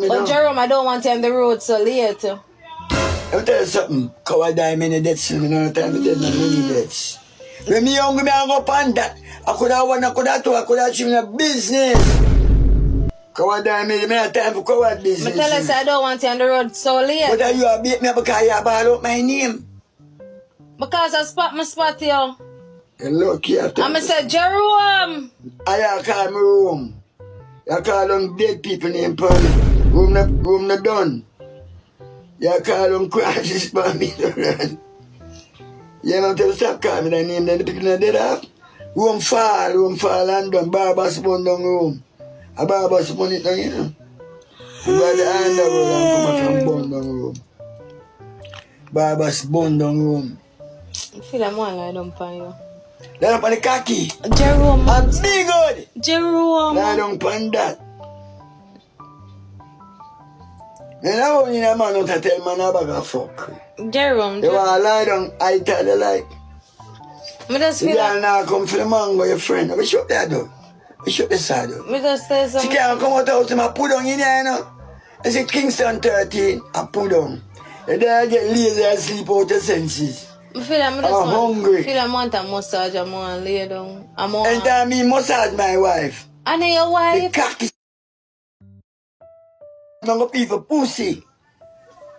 But Jerome, I don't want you on the road so late. Let me tell you something. Coward die many deaths. Me no time to dead many deaths. When me young, me I go pan that. I could have one, I could have two, I could have achieved a business. Coward die me have time for coward business. But tell us I don't want you on the road so late. But you have beat me because you have ball out my name. Because I spot you. You lucky at I'm say Jerome. I call me room. You call them dead people name for me. Room not done. You call them crashes for me. You know to stop calling me that name, then the people not dead off. Room fall and done. Barber spoon down room. A barber spoon it down, you know. You got the underworld and come out from bone down room. Barber spoon down room. I feel like one lie down pan you. Lie down pan the cocky. Jerome. I'm big good. Jerome. Lie down pan that. Me now in a man out to tell man a bag of fuck. Jerome. You want to lie down, I tell you like. Me just The feel girl like... now come for the mango, your friend. We shoot that door. We shoot the side door. Me just say She something. can't come out of house and I put down in there, you know. I say Kingston 13, I put down. And then I get lazy and sleep out the senses. I feel like me just I'm hungry. I feel like I want a massage. I want to lay down. And then me massage my wife. I know your The wife. cocky among people pussy.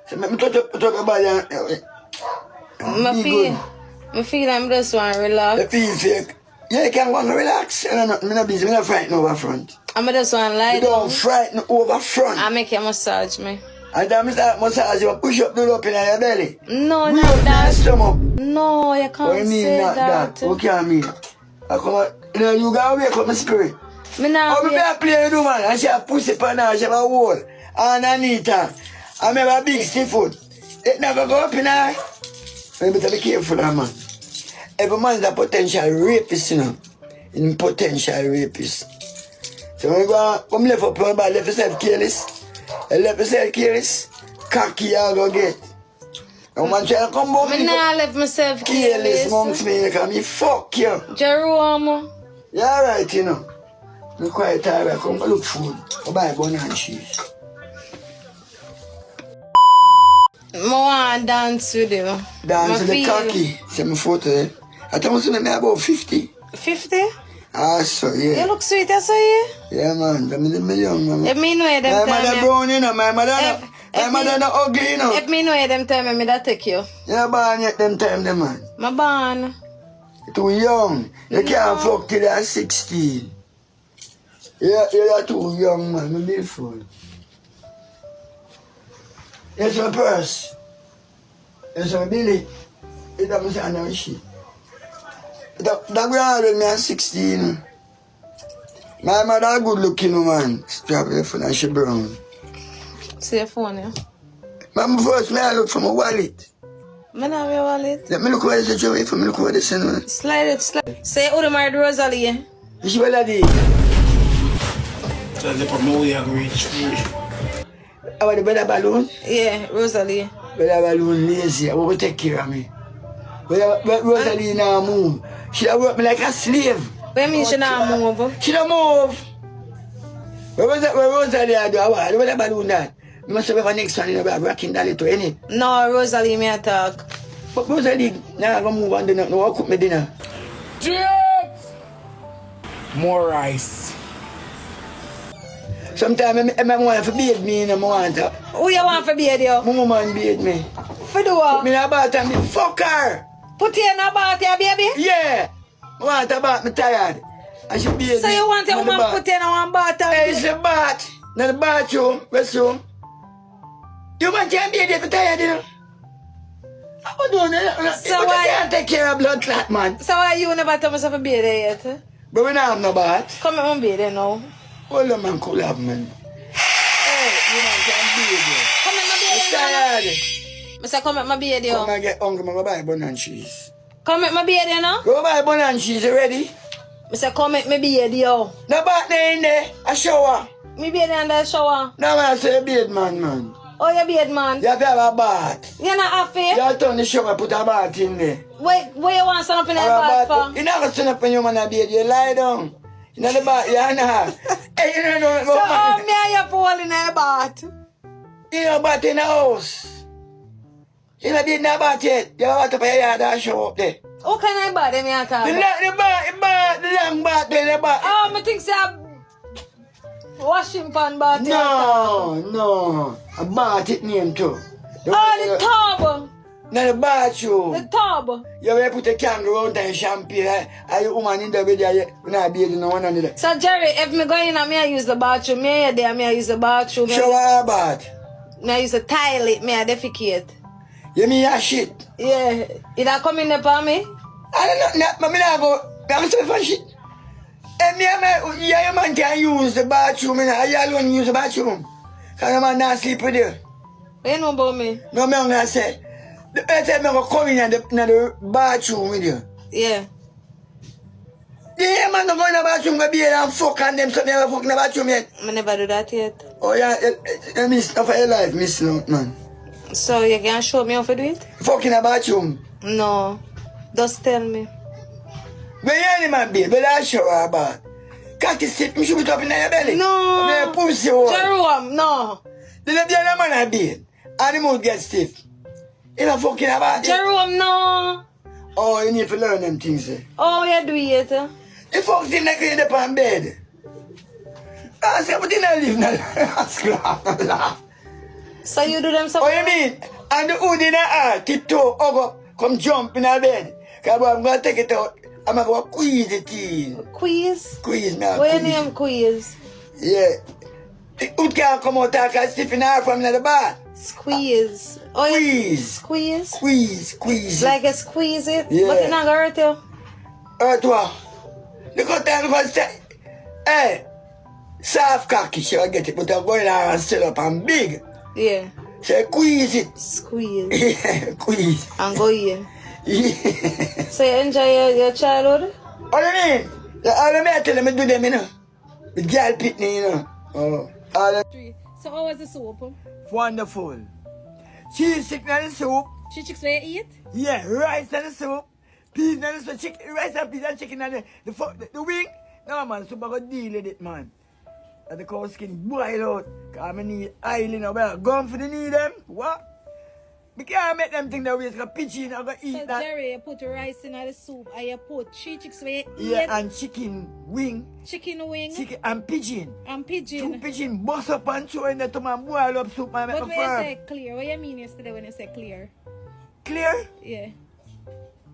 So me touch up your body and I feel like I just want to the relax. feel fake. Yeah, you can go and relax. I'm not busy, I'm not frightened over front. I just want to lie You down. don't frighten over front. I make you massage me. And then I start massage you, push up the up in your belly. No, We not up in your that. stomach. No, you What can't you mean say not that. that? What can I mean? I come out, you know, you gotta wake up my spirit. Me now I'm a play with woman, and she have pussy pan her, she have a hole. And Anita, I have a big stiff foot. It never go up in her. You better be careful, man. Every man is a potential rapist, you know. In potential rapist. So when you go, come left up your body, left yourself careless. You left yourself careless, cocky you go get. And when you come back, Me now left myself careless careless. amongst me, because me fuck you. Jerome. You're alright, you know. I'm quite tired, come look food. Go buy bun and cheese. I want to dance with you. Dance with the feel- cocky. See my photo there. I thought I was about 50. 50? Ah, so yeah. You look sweet, I saw you. Yeah, man. I'm young, man. If me know My them mother time, brown, you know. My mother If not ugly, you know. if me know them time, me that take you. You're born yet them time, them, man. My born. Too young. You can't fuck till you're 16. You're too young, man. I'm beautiful. Here's my purse. Here's my Billy. It's a son of shit. That girl with me at 16. My mother good looking woman. Strap her phone and she brown. See your phone, yeah? Mama first, I look for my wallet. Me not have your wallet. Let me look where this is for me look where this is. Slide it. Say, who married Rosalie? This is what I did. So they put me a reach. I want the better balloon. Yeah, Rosalie. Better balloon lazy. I will take care of me. But Rosalie now move. She work me like a slave. What you mean she not move? She don't move. Where Rosalie do? I want the balloon that. You must have a next one in the rocking that little, innit? No, Rosalie me attack. But Rosalie now I'm gonna move on dinner. No, I'll cook me dinner. More rice. Sometimes I want to beat me and I want to. Who you want for bed, yo? My woman beat me. For do what? Me in a bath and me fuck her. Put you in a bath, yeah, baby? Yeah. I want a bath, me tired. I should be So you want your woman put you in one bath? Hey, it's a bath. Not the bathroom, restroom. You want to be there for tired, you know? I'm doing it. So But why- you can't take care of blood clot, man. So why you never tell me to bed yet? But we don't have no bath. Come in my bed now. Hold on, man, cool up, man. Hey, you man can't be there. Come in my I'm bed now. tired. I say come in my bed, Come yo. and get hungry, man. Go buy bun and cheese. Come in my bed, you know? Go buy bun and cheese, you ready? I say come in my bed, yo. No bath there in there. A shower. Me bed in the shower. No, man, I say bed, man. Oh, you bed, man. You have to have a bath. You not happy? You turn the shower, put a bath in there. Where you want stand up in the Or a bath bath. for? You never stand up when you man a bed, you lie down. In the bath, yeah, nah. Hey, you don't know So, about me and your pool in a bath. you know bath in the house. You know, did not bath yet. You want to pay your yard and show up there. How can I bath them here, The Carl? the long bath, the bath. Oh, I think say a washing pan bath. No. A bath it name too. Oh, the tub. Now the bathroom. The tub. You will put a candle out and champagne. And you woman in the bed, you not be no one on the So, Jerry, if me go in and me I use the bathroom, me I there, me I use the bathroom. shower or bath. Me I use the toilet, me I defecate. You mean your shit? Yeah. It a come in there for me? I don't know, me not go. I'm sorry for shit. And me and my, yeah, your man can use the bathroom. And you alone use the bathroom. Because your man not sleep with you. You know about me? No, me gonna say. The first time I go come in the bathroom with you. Yeah. Yeah, man, don't go in the bathroom, go be and fuck and them something ever fuck in the bathroom yet. I never do that yet. Oh, yeah, you miss of your life, miss out, man. So, you can show me how to do it? Fuck in the bathroom. No. Just tell me. When you animal babe, but I shower about. Can't you sit me shoot it up in your belly? No. Me pussy hole. Jerome, no. Then the other man a babe. And the mood get stiff. You know fucking about it. Jerome, no. Oh, you need to learn them things. Eh? Oh, you do it? You fuck him like you're up on bed. I said, but you don't live in a laugh. So you do them Oh, something? you mean? And the hood in the heart, tiptoe, up, come jump in a bed. Because I'm going to take it out. I'm going to squeeze the tea. Quiz? Squeeze me. What your name, Quiz? Yeah. The hood can't come out and stiff in her from the bath. Squeeze. Oh, you Squeeze. squeeze? Squeeze. Like a squeeze it? Yeah. But it's not gonna hurt you? Earth what? Look how time because hey, soft cocky she'll get it, but I'm going out and set up and big. Yeah. So squeeze it. Squeeze. Yeah, squeeze. And go in. Yeah. So you enjoy your childhood? What do you mean? All of me I tell them I do them, you know. With girl pitney, you know. Oh. All of So how was the soup? wonderful. Cheese chicken and the soup. She chicks where you eat? Yeah, rice and the soup. Peas and the soup. Chicken, rice and peas and chicken and the wing. No man, soup I go deal with it, man. And the cow skin boil out. Because I need oil in a well. Gone for the need them. What? We can't make them think that we're going to pitch in and go eat So that. Jerry, you put the rice in the soup and you put 3 chicks where you eat. Yeah, and chicken wing. Chicken wing Chicken and pigeon. and 2 pigeon. pigeon bust up and throw in there to my boil up soup and make But me when you firm. say clear, what you mean yesterday when you say clear? Clear? Yeah.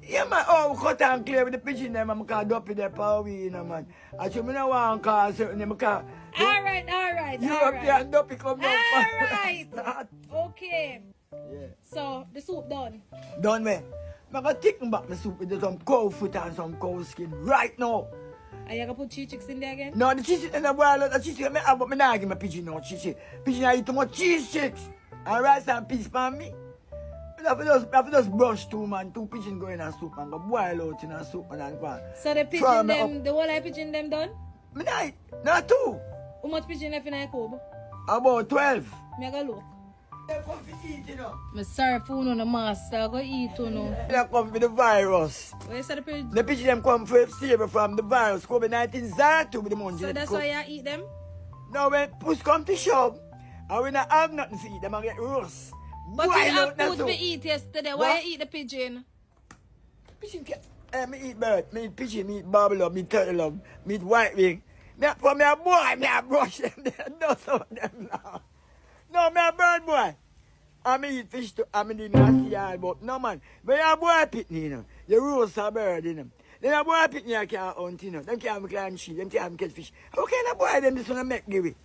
Yeah, man. Oh, cut and clear with the pigeon there, man. I can't dump it there for a week, you know, man. I should not want to call certain name. Alright. You up there and dump it come down. Alright. Start. Okay. Yeah. So the soup done. Done me. I'm going to take back my soup with some cow foot and some cow skin right now. And you gonna put 3 chicks in there again? No, the cheese in the boil out. The cheese I have, but I not give my pigeon no cheese. Pigeon I eat too much cheese chicks. And rice and peas for me. I have to just brush 2 man, 2 pigeon go in a soup and go boil out in a soup and go. So the pigeon them, the whole pigeon them done? Me not, not 2. How much pigeon left in the cube? About 12. Me go look. They come to eat, you know. Me sorry for no master, I go eat you know. They come for the virus. Where you say the pigeon? The pigeon them come for save from the virus. COVID-19 Zatu with the money. So that's why you eat them? Now when push come to shove, and we not have nothing to eat, them and get roast. But Boil you have out that food soup. to eat yesterday. What? Why you eat the pigeon? Pigeon can me eat bird, me eat pigeon, me eat barbel, me eat turtle love, me eat white wing. Me for me a boy, me a brush them, no some of them now. No, me a bird boy. I me eat fish too, I me did not see all, but no man. When you a boy pitney, you know, you roast a bird, you know. Then a boy pitney you can't hunt, you know. Them can't climb tree, them can't catch fish. How can a boy them this one make give it?